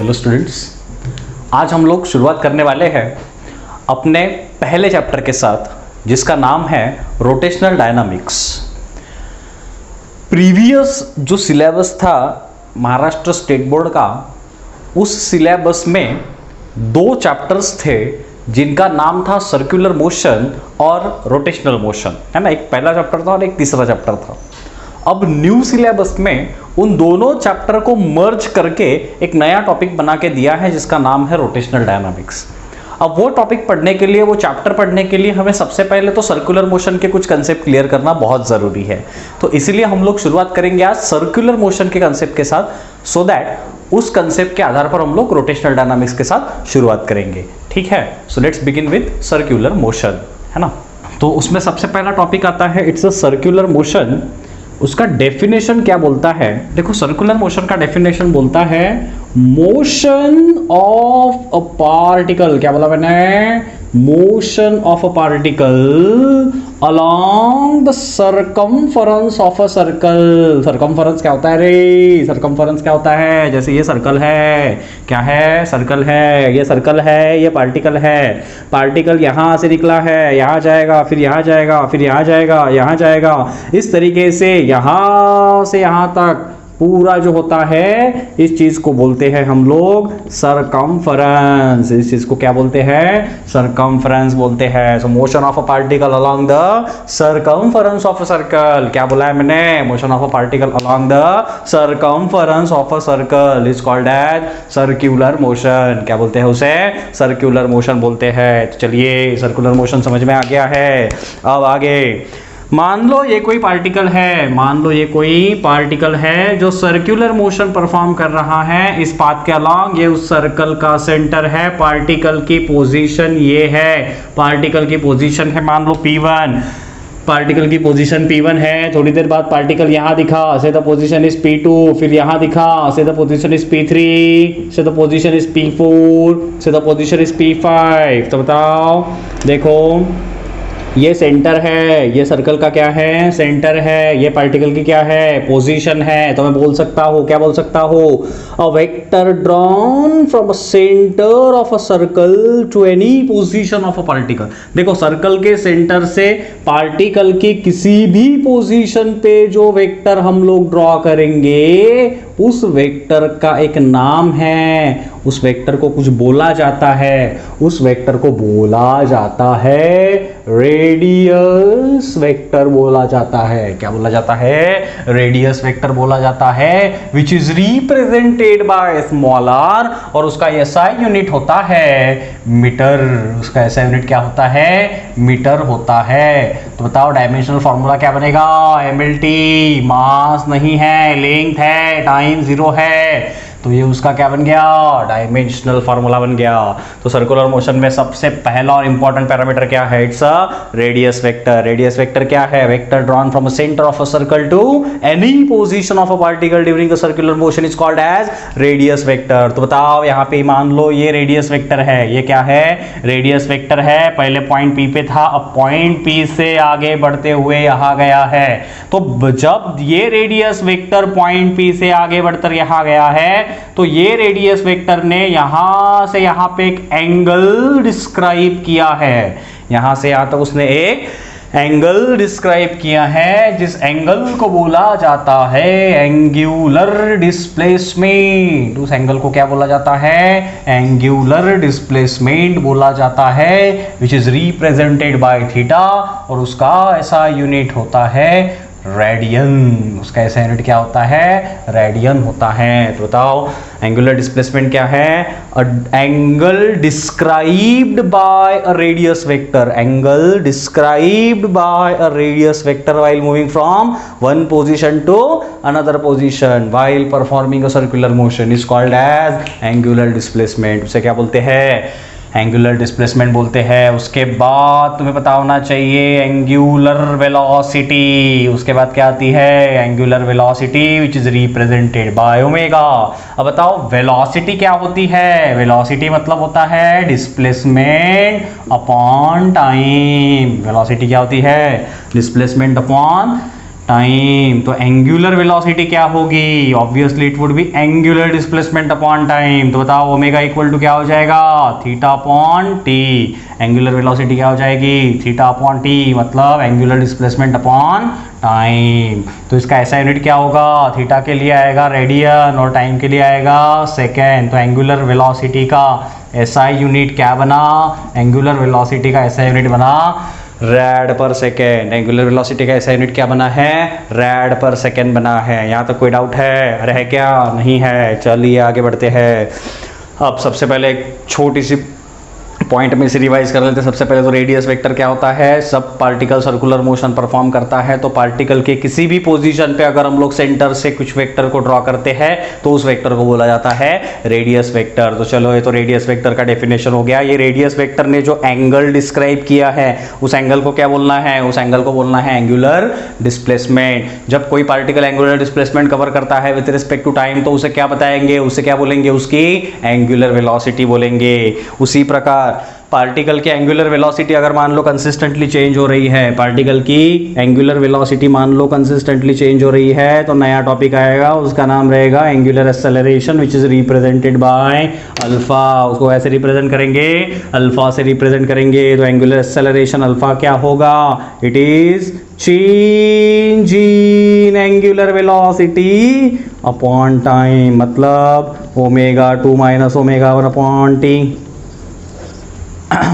Hello students, आज हम लोग शुरुआत करने वाले हैं अपने पहले चैप्टर के साथ जिसका नाम है रोटेशनल डायनामिक्स। प्रीवियस जो सिलेबस था महाराष्ट्र स्टेट बोर्ड का, उस सिलेबस में दो चैप्टर्स थे जिनका नाम था सर्कुलर मोशन और रोटेशनल मोशन, है ना। एक पहला चैप्टर था और एक तीसरा चैप्टर था। अब न्यू सिलेबस में उन दोनों चैप्टर को मर्ज करके एक नया टॉपिक बना के दिया है जिसका नाम है रोटेशनल डायनामिक्स। अब वो टॉपिक पढ़ने के लिए, वो चैप्टर पढ़ने के लिए हमें सबसे पहले तो सर्कुलर मोशन के कुछ कंसेप्ट क्लियर करना बहुत ज़रूरी है। तो इसीलिए हम लोग शुरुआत करेंगे आज सर्कुलर मोशन के कंसेप्ट के साथ, सो दैट उस कंसेप्ट के आधार पर हम लोग रोटेशनल डायनामिक्स के साथ शुरुआत करेंगे। ठीक है, so let's begin with circular motion, है ना। तो उसमें सबसे पहला टॉपिक आता है इट्स अ सर्कुलर मोशन। उसका डेफिनेशन क्या बोलता है? देखो, सर्कुलर मोशन का डेफिनेशन बोलता है मोशन ऑफ अ पार्टिकल। क्या बोला मैंने? Motion of a particle along the circumference of a circle. Circumference क्या होता है रे? सर्कमफरेंस क्या होता है? जैसे ये सर्कल है, क्या है? सर्कल है। ये सर्कल है, ये पार्टिकल है। पार्टिकल यहां से निकला है, यहां जाएगा, फिर यहां जाएगा, फिर यहां जाएगा, यहां जाएगा। इस तरीके से यहां से यहां तक पूरा जो होता है, इस चीज को बोलते हैं हम लोग सर्कमफरेंस। इस चीज को क्या बोलते हैं? सर्कमफरेंस बोलते हैं। So motion of a particle along the circumference of a circle. क्या बोला है मैंने? Motion of a particle along the circumference of a circle is called as circular motion. क्या बोलते हैं उसे? सर्कुलर मोशन बोलते हैं। तो चलिए, सर्कुलर मोशन समझ में आ गया है। अब आगे मान लो ये कोई पार्टिकल है, मान लो ये कोई पार्टिकल है जो सर्कुलर मोशन परफॉर्म कर रहा है इस पाथ के अलोंग। ये उस सर्कल का सेंटर है। पार्टिकल की पोजीशन ये है, पार्टिकल की पोजीशन है मान लो P1। पार्टिकल की पोजीशन P1 है। थोड़ी देर बाद पार्टिकल यहाँ दिखा, से द पोजीशन इज P2। फिर यहाँ दिखा, से द पोजीशन इज P3। से द पोजीशन इज P4। से द पोजीशन इज P5। तो बताओ, देखो ये सेंटर है, ये सर्कल का क्या है? सेंटर है। ये पार्टिकल की क्या है? पोजीशन है। तो मैं बोल सकता हूँ, क्या बोल सकता हूँ? A vector drawn from a centre of a circle to any position of a particle. देखो, सर्कल के सेंटर से पार्टिकल की किसी भी पोजीशन पे जो वेक्टर हम लोग ड्रॉ करेंगे, उस वेक्टर का एक नाम है। उस वेक्टर को कुछ बोला जाता है। उस वेक्टर को बोला जाता है रेडियस वेक्टर बोला जाता है। क्या बोला जाता है? रेडियस वेक्टर बोला जाता है, which is represented by small r। और उसका एसआई यूनिट होता है मीटर। उसका एसआई यूनिट क्या होता है? मीटर होता है। तो बताओ, डायमेंशनल फॉर्मूला क्या बनेगा? mlt। मास नहीं है, लेंथ है, टाइम 0 है। तो ये उसका क्या बन गया? डायमेंशनल फार्मूला बन गया। तो सर्कुलर मोशन में सबसे पहला और इंपॉर्टेंट पैरामीटर क्या है? It's a radius vector. Radius vector क्या है? Vector drawn from a centre of a circle to any position of a particle during a circular motion is called as radius vector. तो बताओ, यहाँ पे मान लो ये रेडियस वेक्टर है। ये क्या है? रेडियस वेक्टर है। पहले पॉइंट P पे था, अब पॉइंट P से आगे बढ़ते हुए यहाँ गया है। तो जब ये रेडियस वेक्टर पॉइंट P से आगे बढ़कर यहाँ गया है, तो ये रेडियस वेक्टर ने यहां से यहां पे एक एंगल डिस्क्राइब किया है। यहां से यहां तक उसने एक एंगल डिस्क्राइब किया है, जिस एंगल को बोला जाता है एंगुलर डिस्प्लेसमेंट। उस एंगल को क्या बोला जाता है? एंगुलर डिस्प्लेसमेंट बोला जाता है, which is represented by theta. और उसका ऐसा यूनिट होता है रेडियन। उसका ऐसा यूनिट क्या होता है? रेडियन होता है। तो बताओ, एंगुलर डिस्प्लेसमेंट क्या है? Angle described by a radius vector. Angle described by a radius vector while moving from one position to another position while performing a circular motion is called as angular displacement. उसे क्या बोलते हैं? Angular displacement बोलते हैं। उसके बाद तुम्हें पता होना चाहिए एंगुलर वेलोसिटी। उसके बाद क्या आती है? Angular velocity which is represented by omega. अब बताओ, वेलोसिटी क्या होती है? वेलोसिटी मतलब होता है डिस्प्लेसमेंट अपॉन टाइम। वेलोसिटी क्या होती है? Displacement upon time. तो एंगुलर वेलोसिटी क्या होगी? Obviously it would be angular displacement upon time. तो बताओ ओमेगा इक्वल टू क्या हो जाएगा? Theta upon T. Angular velocity क्या हो जाएगी? थीटा अपॉन टी, मतलब एंगुलर डिस्प्लेसमेंट अपॉन टाइम। तो इसका ऐसा यूनिट क्या होगा? थीटा के लिए आएगा रेडियन और टाइम के लिए आएगा सेकेंड। तो एंगुलर वेलोसिटी का एसआई यूनिट क्या बना? एंगुलर वेलोसिटी का एसआई यूनिट बना रैड पर सेकेंड। एंगुलर वेलोसिटी का ऐसा यूनिट क्या बना है? रैड पर सेकेंड बना है। यहाँ तक कोई डाउट है? अरे है क्या? नहीं है। चलिए आगे बढ़ते हैं। अब सबसे पहले एक छोटी सी पॉइंट में से रिवाइज कर लेते हैं। सबसे पहले तो रेडियस वेक्टर क्या होता है? सब पार्टिकल सर्कुलर मोशन परफॉर्म करता है। तो पार्टिकल के किसी भी पोजीशन पे अगर हम लोग सेंटर से कुछ वेक्टर को ड्रॉ करते हैं तो उस वेक्टर को बोला जाता है रेडियस वेक्टर। तो चलो ये तो रेडियस वेक्टर का डेफिनेशन हो गया। ये रेडियस वेक्टर ने जो एंगल डिस्क्राइब किया है उस एंगल को क्या बोलना है? उस एंगल को बोलना है एंगुलर डिस्प्लेसमेंट। जब कोई पार्टिकल एंगुलर डिस्प्लेसमेंट कवर करता है विद रिस्पेक्ट टू टाइम तो उसे क्या बताएंगे? उसे क्या बोलेंगे? उसकी एंगुलर वेलोसिटी बोलेंगे। उसी प्रकार पार्टिकल की एंगुलर वेलोसिटी अगर मान लो कंसिस्टेंटली चेंज हो रही है, पार्टिकल की एंगुलर वेलोसिटी मान लो कंसिस्टेंटली चेंज हो रही है, तो नया टॉपिक आएगा, उसका नाम रहेगा angular acceleration which is represented by alpha. उसको ऐसे रिप्रेजेंट करेंगे, अल्फा से रिप्रेजेंट करेंगे। तो एंगुलर एक्सेलरेशन अल्फा क्या होगा? It is change in angular velocity upon time, मतलब omega 2 minus omega 1 upon t.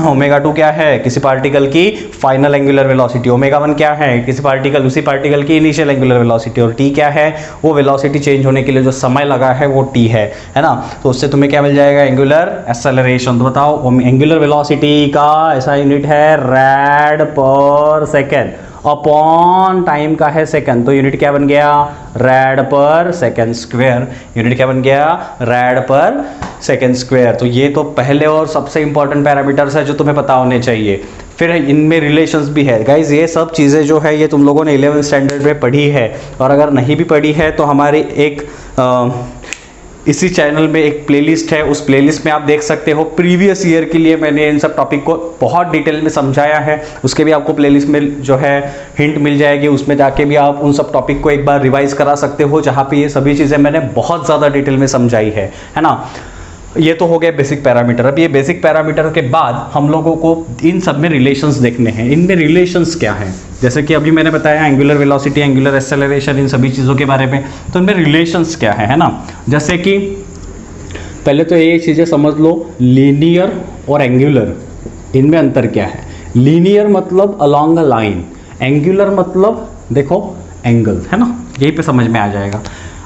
Omega 2 क्या है? किसी पार्टिकल की फाइनल एंगुलर वेलोसिटी। ओमेगा 1 क्या है? किसी पार्टिकल, उसी पार्टिकल की इनिशियल एंगुलर वेलोसिटी। और टी क्या है? वो वेलोसिटी चेंज होने के लिए जो समय लगा है वो टी है ना। तो उससे तुम्हें क्या मिल जाएगा? Angular acceleration. तो बताओ एंगुलर वेलोसिटी का ऐसा यूनिट है रैड पर सेकेंड अपॉन टाइम का है सेकंड। तो यूनिट क्या बन गया? रैड पर सेकंड स्क्वायर। यूनिट क्या बन गया? रैड पर सेकंड स्क्वायर। तो ये तो पहले और सबसे इंपॉर्टेंट पैरामीटर्स है जो तुम्हें पता होने चाहिए। फिर इनमें रिलेशंस भी है गाइज। ये सब चीज़ें जो है ये तुम लोगों ने 11th स्टैंडर्ड में पढ़ी है, और अगर नहीं भी पढ़ी है तो हमारी एक इसी चैनल में एक प्लेलिस्ट है, उस प्लेलिस्ट में आप देख सकते हो। प्रीवियस ईयर के लिए मैंने इन सब टॉपिक को बहुत डिटेल में समझाया है, उसके भी आपको प्लेलिस्ट में जो है हिंट मिल जाएगी। उसमें जाके भी आप उन सब टॉपिक को एक बार रिवाइज करा सकते हो, जहाँ पे ये सभी चीज़ें मैंने बहुत ज़्यादा डिटेल में समझाई है ना। ये तो हो गया बेसिक पैरामीटर। अब ये बेसिक पैरामीटर के बाद हम लोगों को इन सब में रिलेशंस देखने हैं। इनमें रिलेशंस क्या है? जैसे कि अभी मैंने बताया एंगुलर वेलोसिटी, एंगुलर एक्सेलरेशन, इन सभी चीज़ों के बारे में। तो इनमें रिलेशंस क्या है ना। जैसे कि पहले तो ये चीज़ें समझ लो, लीनियर और एंगुलर, इनमें अंतर क्या है? लीनियर मतलब अलोंग अ लाइन, एंगुलर मतलब देखो एंगल, है ना। यहीं पे समझ में आ जाएगा।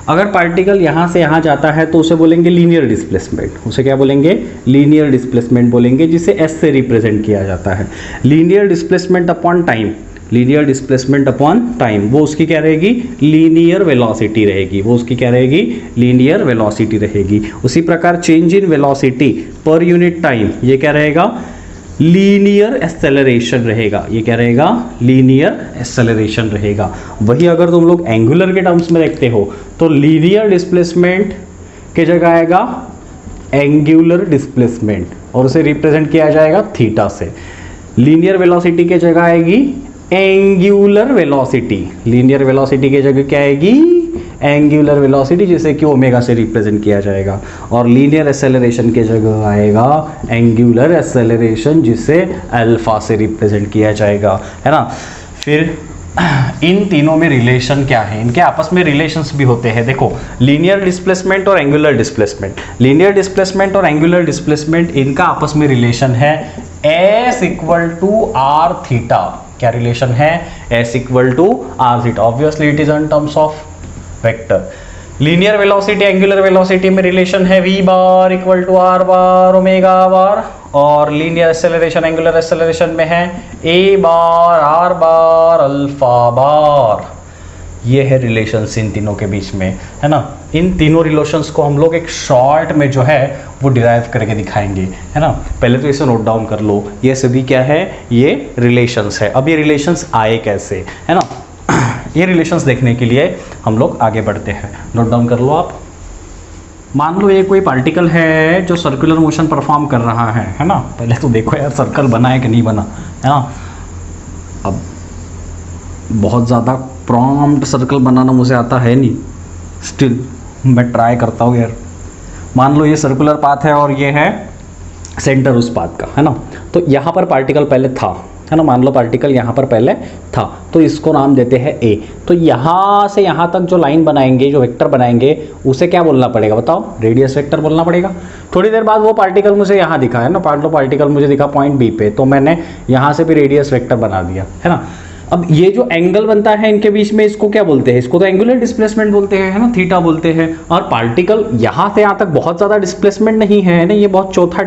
अगर पार्टिकल यहाँ से यहाँ जाता है तो उसे बोलेंगे लीनियर डिस्प्लेसमेंट। उसे क्या बोलेंगे? लीनियर डिस्प्लेसमेंट बोलेंगे, जिसे एस से रिप्रेजेंट किया जाता है। Linear displacement upon time, linear displacement upon time, वो उसकी क्या रहेगी? लीनियर वेलोसिटी रहेगी। वो उसकी क्या रहेगी? लीनियर वेलोसिटी रहेगी। उसी प्रकार change in velocity per unit time, ये क्या रहेगा? लीनियर एक्सेलरेशन रहेगा। ये क्या रहेगा? लीनियर एक्सेलरेशन रहेगा। वही अगर तुम लोग एंगुलर के टर्म्स में देखते हो तो लीनियर डिस्प्लेसमेंट के जगह आएगा एंगुलर डिस्प्लेसमेंट, और उसे रिप्रेजेंट किया जाएगा थीटा से। लीनियर वेलोसिटी के जगह आएगी एंगुलर वेलोसिटी। लीनियर वेलोसिटी के जगह क्या आएगी? एंगुलर वेलोसिटी, जिसे कि ओमेगा से रिप्रेजेंट किया जाएगा। और लीनियर एक्सेलरेशन के जगह आएगा एंगुलर एक्सेलरेशन, जिसे अल्फा से रिप्रेजेंट किया जाएगा, है ना। फिर इन तीनों में रिलेशन क्या है? इनके आपस में रिलेशंस भी होते हैं। देखो, लीनियर डिस्प्लेसमेंट और एंगुलर डिस्प्लेसमेंट, लीनियर डिस्प्लेसमेंट और एंगुलर डिस्प्लेसमेंट, इनका आपस में रिलेशन है s equal to r theta. क्या रिलेशन है? S equal to r theta. Obviously it is in terms of vector. Linear velocity angular velocity में relation है v bar equal to r bar omega bar, और linear acceleration angular acceleration में है a bar r bar alpha bar. ये है relations in तीनों के बीच में, है ना। इन तीनों रिलेशंस को हम लोग एक शॉर्ट में जो है वो डिराइव करके दिखाएंगे, है ना। पहले तो इसे नोट डाउन कर लो, ये सभी क्या है? ये रिलेशंस है। अब ये रिलेशंस आए कैसे, है ना। ये रिलेशंस देखने के लिए हम लोग आगे बढ़ते हैं। नोट डाउन कर लो आप। मान लो ये कोई पार्टिकल है जो सर्कुलर मोशन परफॉर्म कर रहा है ना। पहले तो देखो यार सर्कल बना है कि नहीं बना, है ना। अब बहुत ज़्यादा प्रॉम्प्ट सर्कल बनाना मुझे आता है नहीं, स्टिल मैं ट्राई करता हूँ यार। मान लो ये सर्कुलर पाथ है और ये है सेंटर उस पाथ का, है ना। तो यहाँ पर पार्टिकल पहले था, है ना, मान लो पार्टिकल यहाँ पर पहले था, तो इसको नाम देते हैं ए। तो यहाँ से यहाँ तक जो लाइन बनाएंगे, जो वेक्टर बनाएंगे, उसे क्या बोलना पड़ेगा बताओ? रेडियस वेक्टर बोलना पड़ेगा। थोड़ी देर बाद वो पार्टिकल मुझे यहाँ दिखा, है ना, मान लो पार्टिकल मुझे दिखा पॉइंट बी पे, तो मैंने यहाँ से भी रेडियस वेक्टर बना दिया, है ना। अब ये जो एंगल बनता है इनके बीच में, इसको क्या बोलते हैं? इसको तो एंगुलर डिस्प्लेसमेंट बोलते हैं, है ना, थीटा बोलते हैं। और पार्टिकल यहाँ से यहाँ तक बहुत ज़्यादा डिस्प्लेसमेंट नहीं है ना, ये बहुत छोटा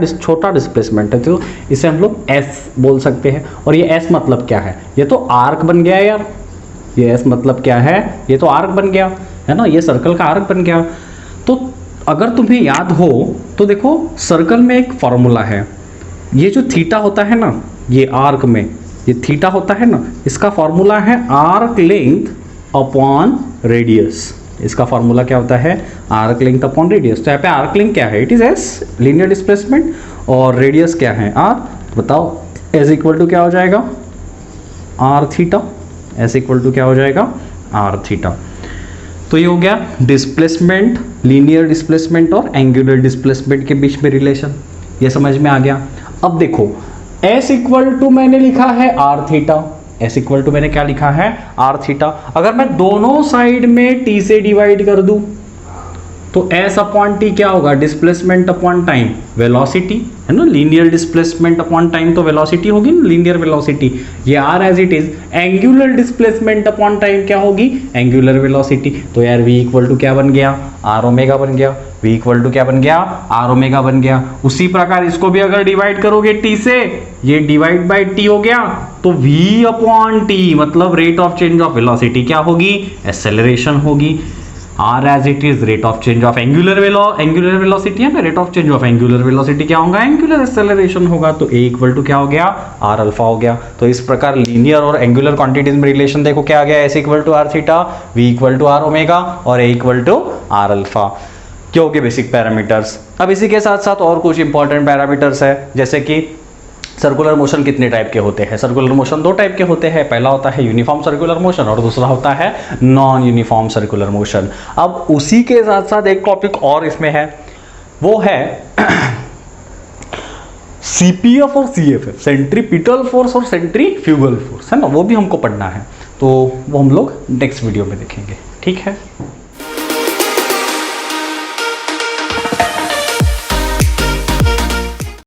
डिस्प्लेसमेंट है, तो इसे हम लोग एस बोल सकते हैं। और ये एस मतलब क्या है? ये तो आर्क बन गया यार। ये एस मतलब क्या है? ये तो आर्क बन गया, है ना, ये सर्कल का आर्क बन गया। तो अगर तुम्हें याद हो तो देखो, सर्कल में एक फॉर्मूला है, ये जो थीटा होता है ना, ये आर्क में ये थीटा होता है ना, इसका फॉर्मूला है आर्क लेंथ अपॉन रेडियस। इसका फॉर्मूला क्या होता है? Arc length upon radius. तो यहाँ पे आर्क लेंथ क्या है? It is S, linear displacement, और रेडियस क्या है? आर। बताओ एस इक्वल टू क्या हो जाएगा? R theta. S equal to क्या हो जाएगा? R theta. तो ये हो गया डिस्प्लेसमेंट, लीनियर डिस्प्लेसमेंट और एंगुलर डिस्प्लेसमेंट के बीच में रिलेशन। ये समझ में आ गया। अब देखो, S इक्वल टू मैंने लिखा है r theta. S equal to मैंने क्या लिखा है? R theta. अगर मैं दोनों साइड में t से डिवाइड कर दूं तो S अपॉन टी क्या होगा? डिस्प्लेसमेंट अपॉन टाइम, वेलोसिटी, है ना। लीनियर डिस्प्लेसमेंट अपॉन टाइम तो वेलोसिटी होगी ना, लीनियर वेलोसिटी। ये are as it is. Angular displacement upon time क्या होगी? Angular velocity. तो यार v इक्वल टू क्या बन गया? आर ओमेगा बन गया। v इक्वल टू क्या बन गया? आर ओमेगा बन गया। उसी प्रकार इसको भी अगर डिवाइड करोगे t से, ये डिवाइड बाय t हो गया, तो v अपॉन टी मतलब rate of change of velocity क्या होगी? एक्सेलरेशन होगी। Are as it is rate of change of angular velocity है ना, rate of change of angular velocity क्या होगा? एंगुलर एक्सेलरेशन होगा। तो ए इक्वल टू क्या हो गया? आर अल्फा हो गया। तो इस प्रकार लीनियर और एंगुलर क्वांटिटीज में रिलेशन देखो क्या आ गया? S equal to r theta, v equal to r omega और a equal to r alpha. क्या हो गए बेसिक पैरामीटर्स। अब इसी के साथ साथ और कुछ इंपॉर्टेंट पैरामीटर्स है, जैसे कि सर्कुलर मोशन कितने टाइप के होते हैं? सर्कुलर मोशन दो टाइप के होते हैं। पहला होता है यूनिफॉर्म सर्कुलर मोशन और दूसरा होता है नॉन यूनिफॉर्म सर्कुलर मोशन। अब उसी के साथ साथ एक टॉपिक और इसमें है, वो है सीपीएफ और सीएफएफ, सेंट्रीपिटल फोर्स और सेंट्रीफ्यूगल फोर्स, है ना, वो भी हमको पढ़ना है। तो वो हम लोग नेक्स्ट वीडियो में देखेंगे। ठीक है।